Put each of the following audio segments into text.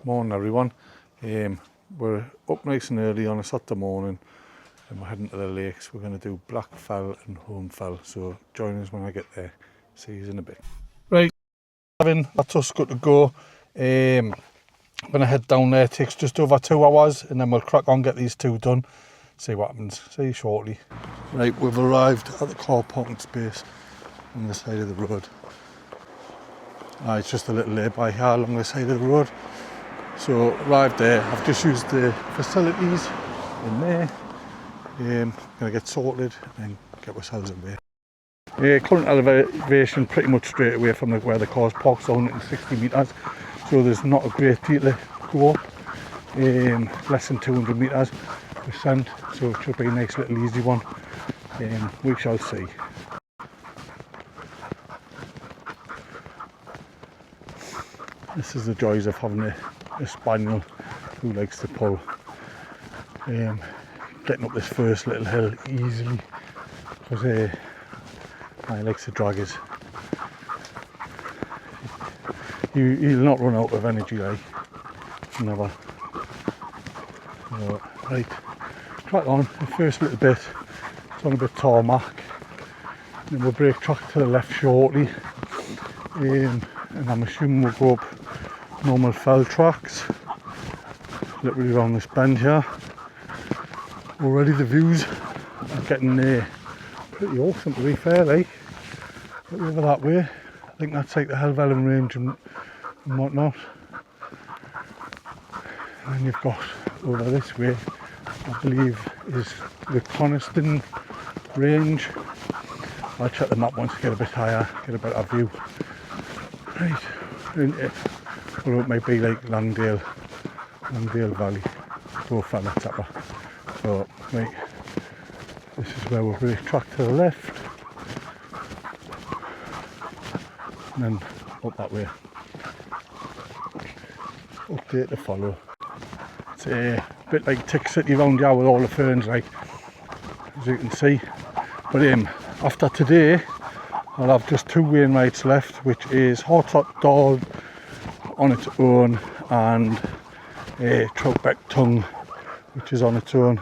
Morning everyone. We're up nice and early on a Saturday morning and we're heading to the lakes. We're going to do Black Fell and Holme Fell, so join us when I get there. See you in a bit. Right, that's us good to go. I'm going to head down there. It takes just over 2 hours and then we'll crack on, get these two done, see what happens. See you shortly. Right, we've arrived at the car parking space on the side of the road. It's just a little lay-by here along the side of the road. So arrived there, I've just used the facilities in there. Gonna get sorted and get ourselves away. Current elevation pretty much straight away from where the car's parked, 160 metres. So there's not a great deal to go up. Less than 200 metres percent, so it should be a nice little easy one. We shall see. This is the joys of having a spaniel who likes to pull. Getting up this first little hill easily because he likes to drag his. He'll not run out of energy, like, never. So, right, crack on. The first little bit, it's on a bit tarmac. Then we'll brake track to the left shortly, and I'm assuming we'll go up normal fell tracks, literally around this bend here. Already the views are getting pretty awesome, to be fair, like. Look over that way, I think that's like the Helvellyn range and whatnot. And then you've got over this way, I believe, is the Coniston range. I'll check the map once to get a bit higher, get a better view. Right, well, it might be like Langdale Valley, Fell, etc. So, right, this is where we'll brake track to the left, and then up that way. Update to follow. It's a bit like Tick City round here with all the ferns, like, as you can see. But after today, I'll have just 2 Wainwrights left, which is Hot Dog on its own and Troutbeck Tongue, which is on its own.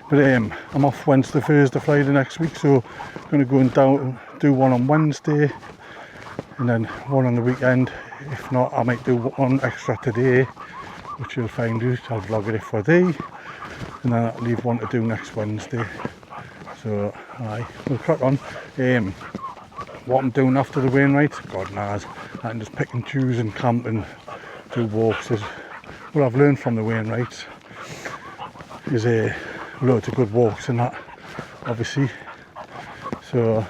But I'm off Wednesday, Thursday, Friday next week, so I'm going to go and do one on Wednesday and then one on the weekend. If not, I might do one extra today, which you'll find out. I'll vlog it for a day, and then I'll leave one to do next Wednesday. So we'll crack on. What I'm doing after the Wainwrights, God knows, I can just pick and choose and camp and do walks. What I've learned from the Wainwrights is loads of good walks and that, obviously. So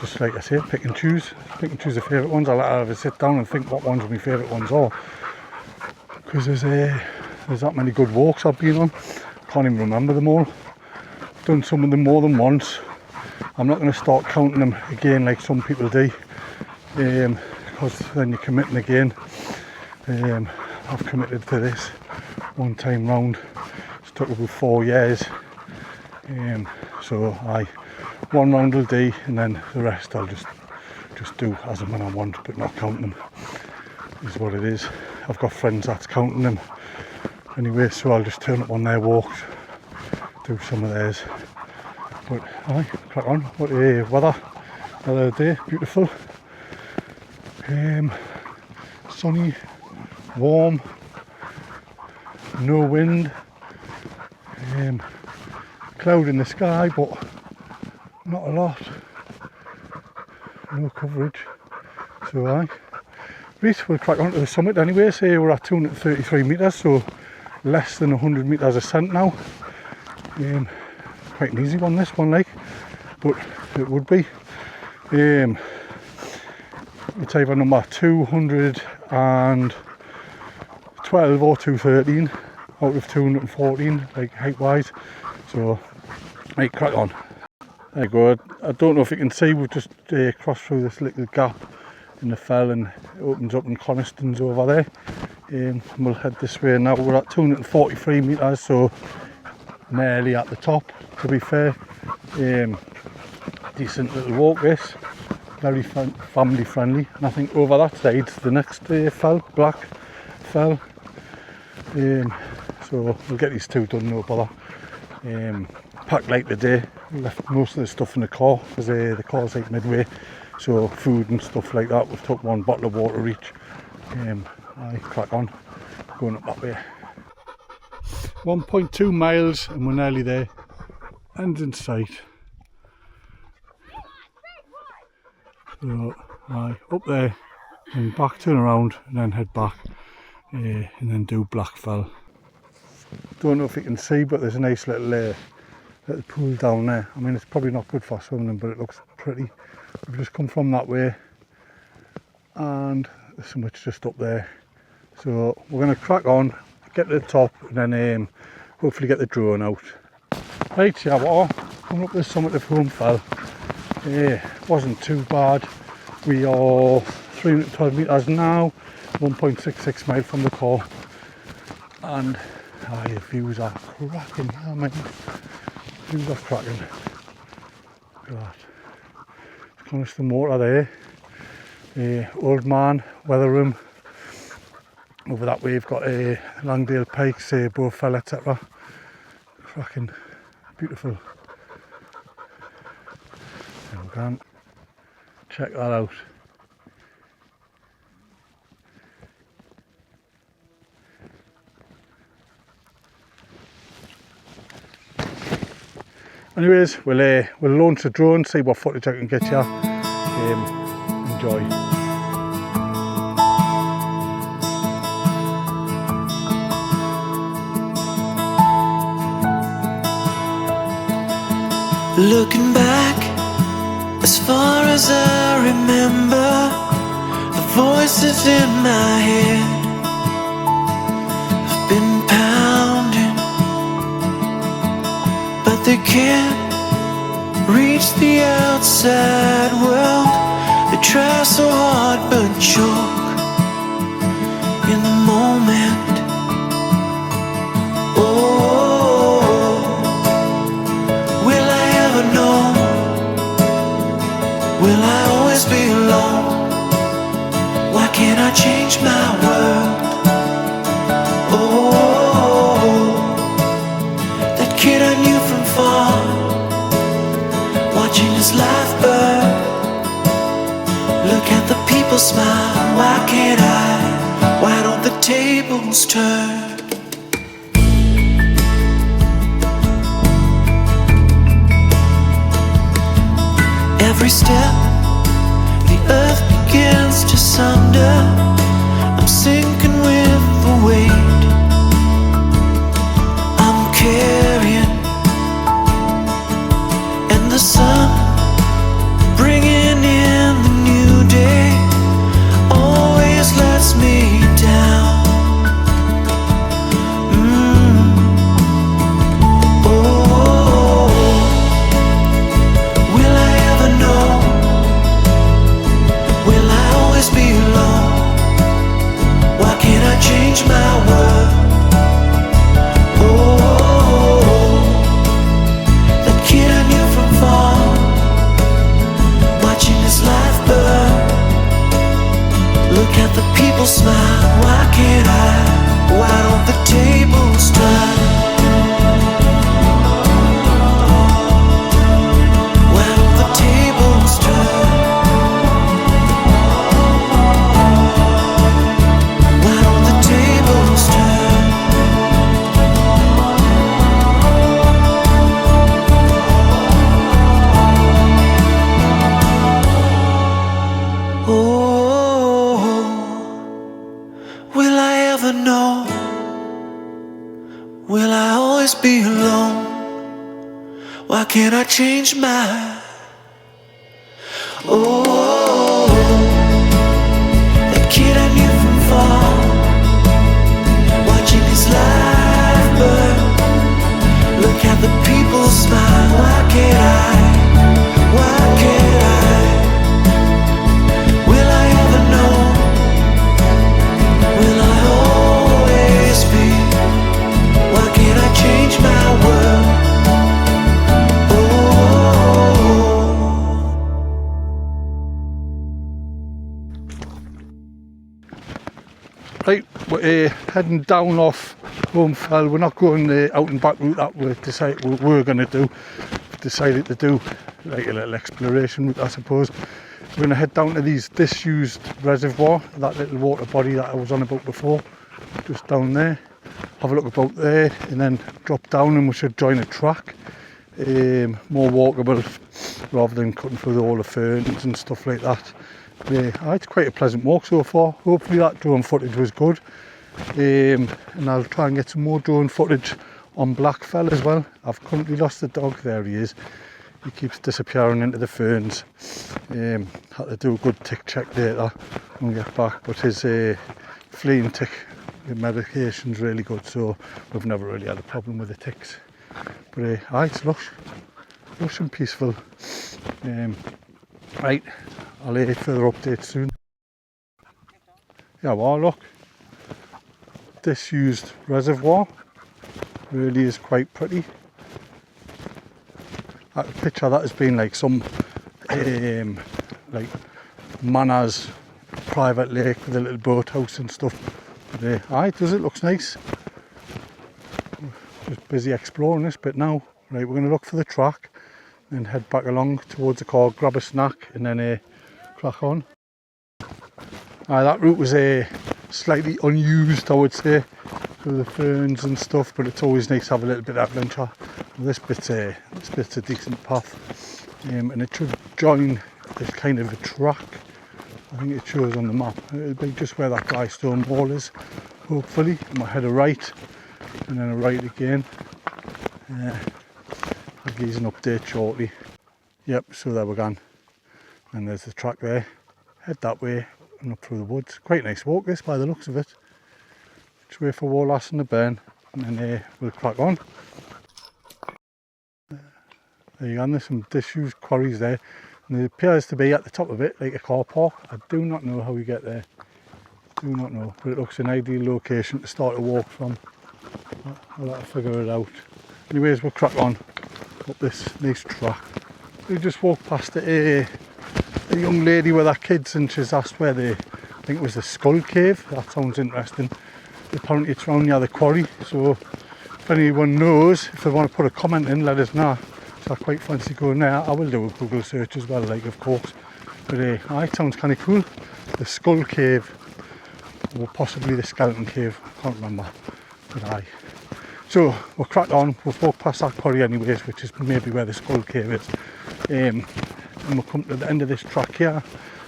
just like I say, pick and choose the favourite ones. I'll have a sit down and think what ones my favourite ones are, because there's that many good walks I've been on. Can't even remember them all. Done some of them more than once. I'm not going to start counting them again like some people do, because then you're committing again. I've committed to this one time round. It's took about 4 years. So one round will do, and then the rest I'll just do as and when I want, but not count them. Is what it is. I've got friends that's counting them anyway, so I'll just turn up on their walks, do some of theirs. But crack on. What a weather! Another day, beautiful. Sunny, warm, no wind. Cloud in the sky, but not a lot. No coverage. So right, we'll crack on to the summit anyway. So we're at 233 metres, so less than 100 metres ascent now. Quite an easy one, this one, like, but it would be. It's either number 212 or 213 out of 214, like, height wise. So right, crack on. There you go. I don't know if you can see, we've just crossed through this little gap in the fell and it opens up in Coniston's over there. We'll head this way now. We're at 243 metres, so nearly at the top, to be fair. Decent little walk this, very family friendly, and I think over that side the next fell, Black Fell, So we'll get these two done, no bother. Packed light today, left most of the stuff in the car because the car's like midway, so food and stuff like that. We've took one bottle of water each. I crack on, going up that way. 1.2 miles and we're nearly there. End in sight. So, up there and back, turn around and then head back and then do Blackfell. Don't know if you can see, but there's a nice little pool down there. I mean, it's probably not good for swimming, but it looks pretty. We've just come from that way and there's so much just up there. So we're going to crack on, get to the top and then hopefully get the drone out. Right, yeah, we're coming up the summit of Holme. Wasn't too bad. We are 312 metres now, 1.66 miles from the car, and the views are cracking. I mean, views are cracking. Look at that. It's constant water there. Old Man weather room. Over that way we've got Langdale Pikes, Bowfell, etc. Cracking, beautiful. There we go. Check that out. Anyways, we'll launch the drone, see what footage I can get you. Enjoy. Looking back, as far as I remember, the voices in my head have been pounding, but they can't reach the outside world. They try so hard but choke in the moment. Oh, will I ever know? Will I always be alone? Why can't I change my world? Oh, that kid I knew from far, watching his life burn. Look at the people smile. Why can't I? Why don't the tables turn? Every step, the earth begins to sunder. I'm sinking with the weight I'm carrying, and the sun bringing in the new day always lets me down. Change my world. Oh, that kid I knew from far, watching his life burn. Look at the people smile. Why can't I? Why don't the tables turn? Why don't the tables turn? Will I always be alone? Why can't I change my? Oh, that kid I knew from far, watching his life burn. Look at the people smile. Why can't I? Why can't I? Will I ever know? Will I always be? Why can't I change my world? Right, we're heading down off Holme. We're not going the out and back route that we were going to do. We've decided to do like a little exploration route, I suppose. We're going to head down to these disused reservoir, that little water body that I was on about before, just down there. Have a look about there and then drop down, and we should join a track. More walkable rather than cutting through all the ferns and stuff like that. It's quite a pleasant walk so far. Hopefully that drone footage was good, and I'll try and get some more drone footage on Blackfell as well. I've currently lost the dog. There he is. He keeps disappearing into the ferns. Had to do a good tick check later when we get back, but his flea and tick medication's really good, so we've never really had a problem with the ticks. But it's lush and peaceful. Right, I'll further updates soon. Yeah, well, look, disused reservoir, really is quite pretty. I could picture that as being like some like Manors private lake with a little boathouse and stuff. But does it looks nice. Just busy exploring this bit now. Right, we're going to look for the track and head back along towards the car, grab a snack and then crack on. That route was slightly unused, I would say, for the ferns and stuff, but it's always nice to have a little bit of adventure. This bit's a decent path, and it should join this kind of a track. I think it shows on the map. It'll be just where that dry stone wall is, hopefully. I might head a right and then a right again. I'll give you an update shortly. Yep, so there we're gone. And there's the track there. Head that way and up through the woods. Quite a nice walk this by the looks of it. Just wait for Warlass and the burn and then we'll crack on. There you go, and there's some disused quarries there. And there appears to be at the top of it like a car park. I do not know how we get there. Do not know, but it looks an ideal location to start a walk from. I'll have to figure it out. Anyways, we'll crack on up this nice track. We just walked past a young lady with her kids, and she's asked where I think it was the Skull Cave. That sounds interesting. Apparently it's around near the quarry, so if anyone knows, if they want to put a comment in, let us know. So I quite fancy going there. I will do a Google search as well, like, of course. But it sounds kind of cool. The Skull Cave, or possibly the Skeleton Cave, I can't remember. But so we'll crack on. We'll walk past that quarry anyways, which is maybe where the Skull Cave is. And we'll come to the end of this track here,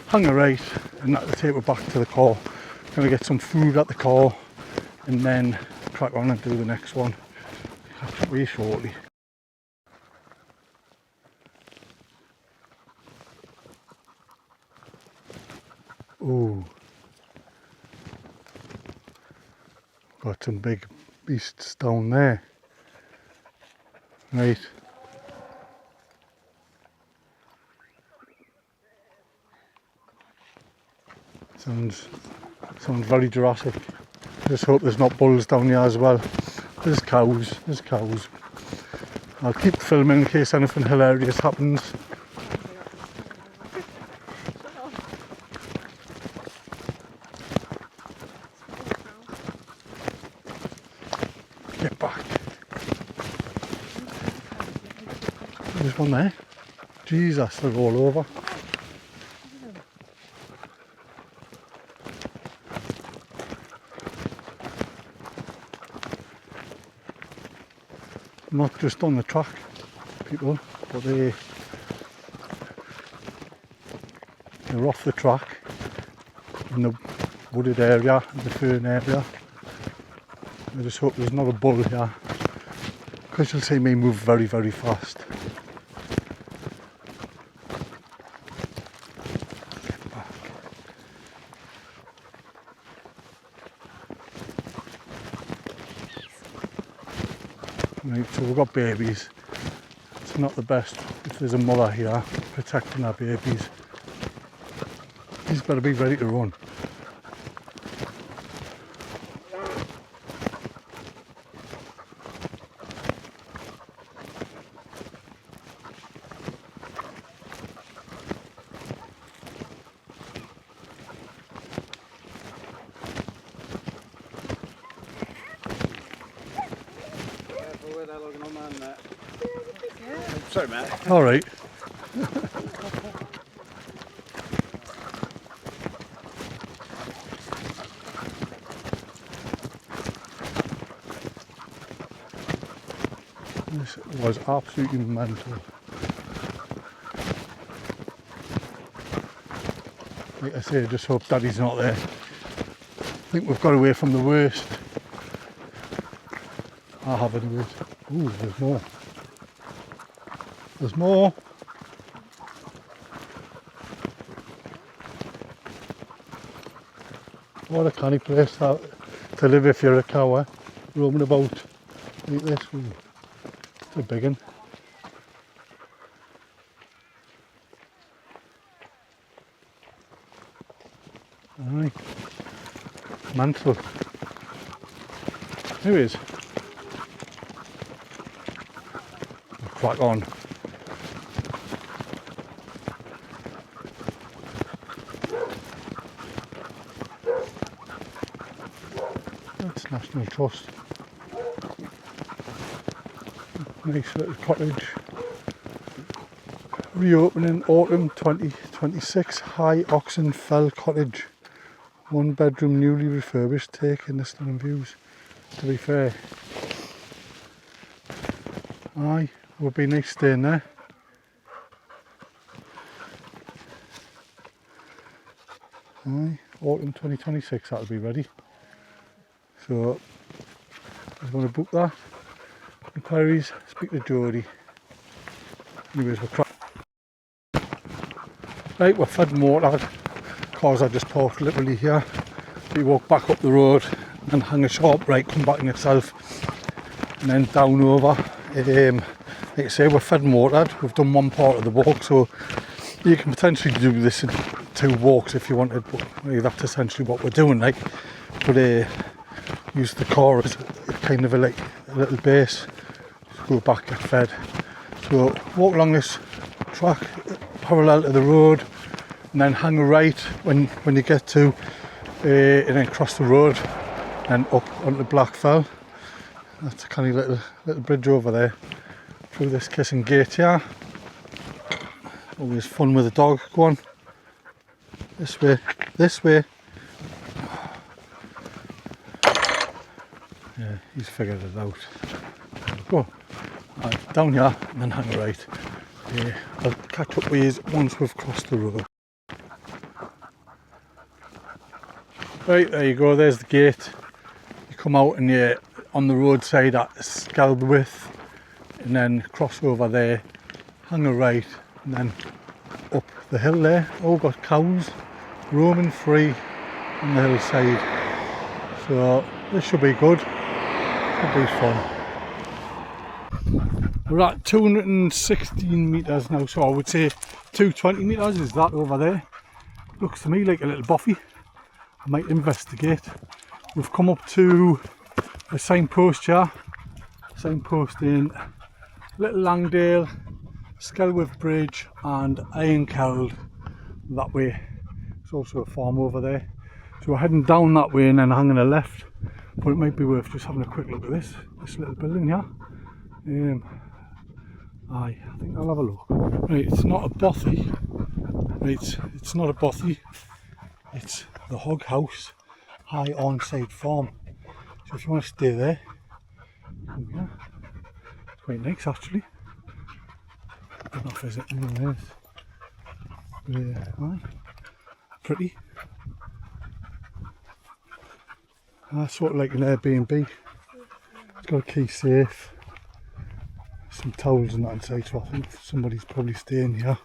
hang a right, and that'll take us back to the car. Gonna get some food at the car and then crack on and do the next one. Catch up with you shortly. Oh, got some big beasts down there. Right. Sounds very Jurassic. Just hope there's not bulls down here as well. There's cows. I'll keep filming in case anything hilarious happens. Get back. There's one there. Jesus, they're all over. Not just on the track, people, but they're off the track in the wooded area, the fern area. I just hope there's not a bull here, because you'll see me move very, very fast. Get back. Right, so we've got babies. It's not the best if there's a mother here protecting her babies. He's better be ready to run. Sorry, mate. All right. This was absolutely mental. Like I say, I just hope Daddy's not there. I think we've got away from the worst. I have anyways. Ooh, there's more. There's more. What a canny place that to live if you're a cow, eh? Roaming about like this. Ooh, it's a big one. Aye. Mental. Anyways, crack on. That's National Trust. Nice little cottage. Reopening autumn 2026. High Oxen Fell Cottage. 1 bedroom, newly refurbished, taking the stunning views. To be fair, aye, would be nice staying there. Aye, autumn 2026 that'll be ready. So I was going to book that. Inquiries, speak to Jodie. Anyways, right, we're fed water. Cars I just parked literally here. We walk back up the road and hang a sharp right, come back in itself, and then down over. Like I say, we're fed and watered. We've done one part of the walk, so you can potentially do this in 2 walks if you wanted, but that's essentially what we're doing, like. But use the car as kind of a little base. Just go back, get fed. So walk along this track parallel to the road, and then hang a right when you get to, and then cross the road and up onto Blackfell. That's a kind of little bridge over there through this kissing gate here. Always fun with a dog. Go on, this way, this way. Yeah, he's figured it out. Go right, down here and then hang a right. Yeah, I'll catch up with you once we've crossed the road. Right, there you go, there's the gate. You come out and you're on the roadside at Skelwith, and then cross over there, hang a right, and then up the hill there. All got cows roaming free on the hillside. So this should be good, should be fun. We're at 216 metres now, so I would say 220 metres is that over there. Looks to me like a little boffy. I might investigate. We've come up to a signpost here. Signpost in Little Langdale, Skelwith Bridge and Ironkeld that way. There's also a farm over there. So we're heading down that way and then hanging a left. But it might be worth just having a quick look at this little building here. I think I'll have a look. Right, it's not a bothy. Right, it's not a bothy. It's the Hog House High Onside Farm. So if you want to stay there, yeah, it's quite nice actually. Good enough, is it? Yeah, aye, pretty. Sort of like an Airbnb. It's got a key safe, some towels and that inside, so I think somebody's probably staying here.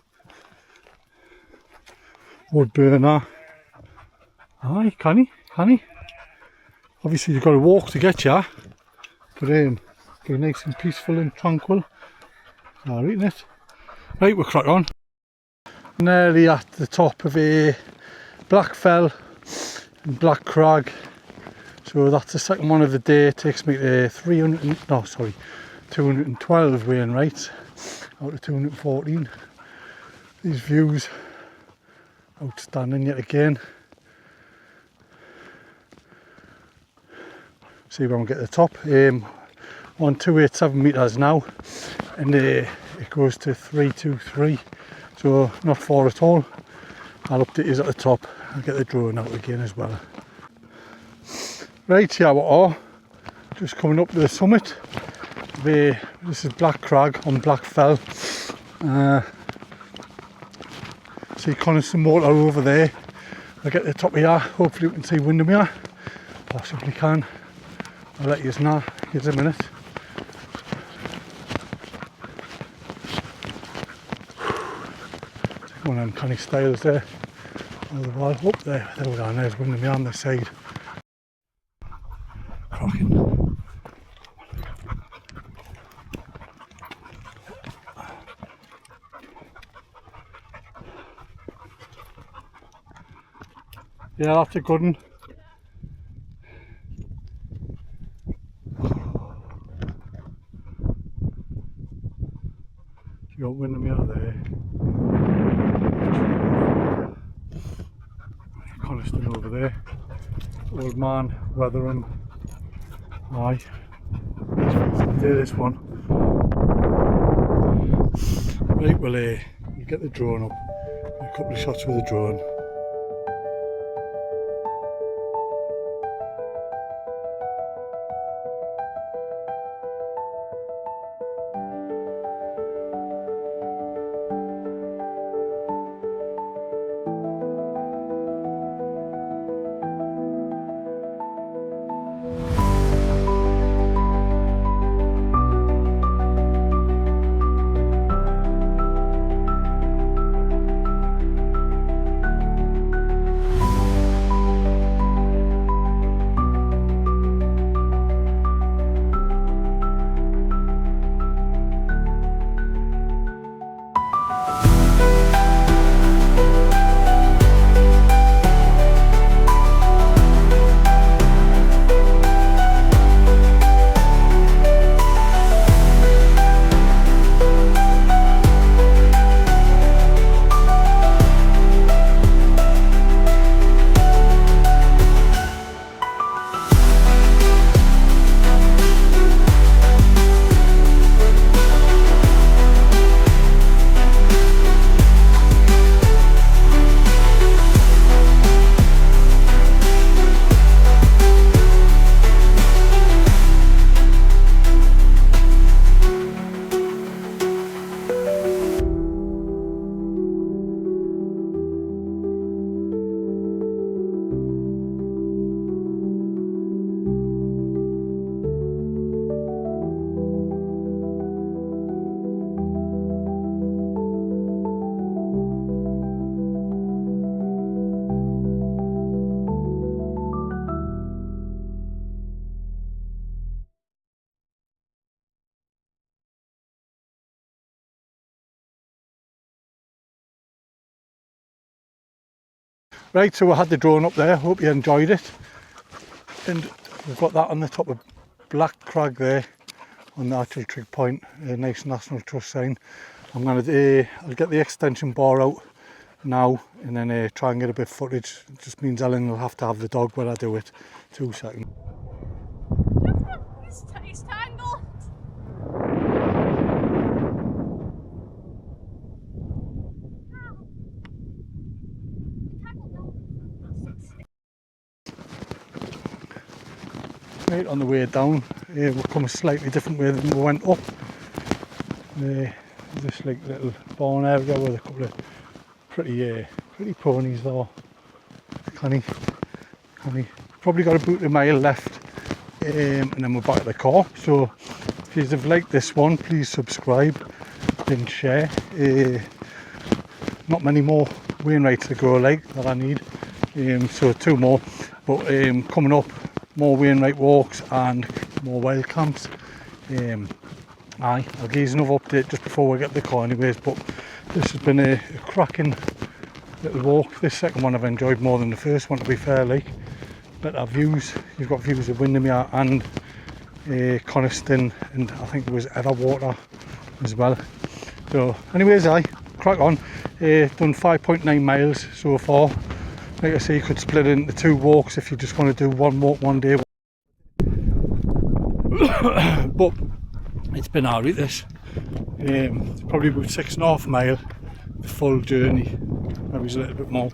Wood burner. Aye, can he? Obviously you've got to walk to get here, but be nice and peaceful and tranquil. Alright, isn't it? Right, we'll crack on. Nearly at the top of a Blackfell and Black Crag. So that's the second one of the day. It takes me to 212 Wainwrights out of 214. These views outstanding yet again. See when we get to the top. On 287 metres now, and it it goes to 323, so not far at all. I'll update you at the top. I'll get the drone out again as well. Right, here we are, just coming up to the summit. This is Black Crag on Black Fell. See Coniston Water over there. I'll get to the top of here, hopefully we can see Windermere. Possibly can. I'll let you know, give us a minute. One of them canny styles there. Oh, the wall up there. There we go, and there's Windermere on the side. Cracking. Yeah, that's a good one. You got Windermere there. Coniston over there. Old Man, Weatherham. Aye. Do this one. Right, well, we'll get the drone up. A couple of shots with the drone. Right, so we had the drone up there, hope you enjoyed it. And we've got that on the top of Black Crag there, on the actual trig point, a nice National Trust sign. I'm going to, I'll get the extension bar out now and then try and get a bit of footage. It just means Ellen will have to have the dog when I do it. 2 seconds. He's tangled. Right, on the way down, we'll come a slightly different way than we went up. This like little barn area with a couple of pretty ponies though. Canny. Probably got about a mile left, and then we're back at the car. So if you have liked this one, please subscribe and share. Not many more Wainwrights to go like that I need, so 2 more. But coming up, more Wainwright walks and more wild camps. I'll give you another update just before we get the car anyways, but this has been a cracking little walk. This second one I've enjoyed more than the first one, to be fair. Like, better views, you've got views of Windermere and Coniston, and I think there was Everwater as well. So anyways, crack on. Done 5.9 miles so far. Like I say, you could split it into 2 walks if you just want to do 1 walk one day. But it's been alright this. Probably about 6.5 mile the full journey, maybe a little bit more.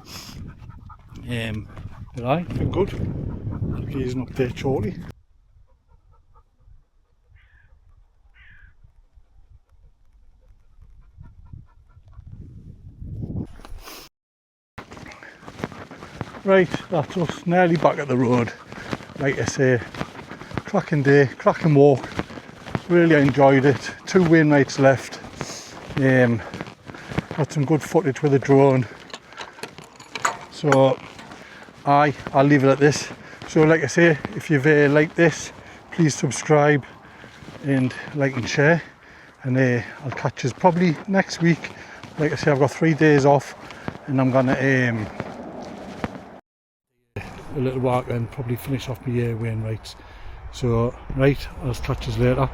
But aye, been good. I'll give you an update shortly. Right, that's us nearly back at the road. Like I say, cracking day, cracking walk. Really enjoyed it. 2 Wainwrights left. Got some good footage with the drone. So I'll leave it at this. So like I say, if you've liked this, please subscribe and like and share. And I'll catch you probably next week. Like I say, I've got 3 days off, and I'm gonna a little walk and probably finish off my Wainwrights. So right, I'll catch you later.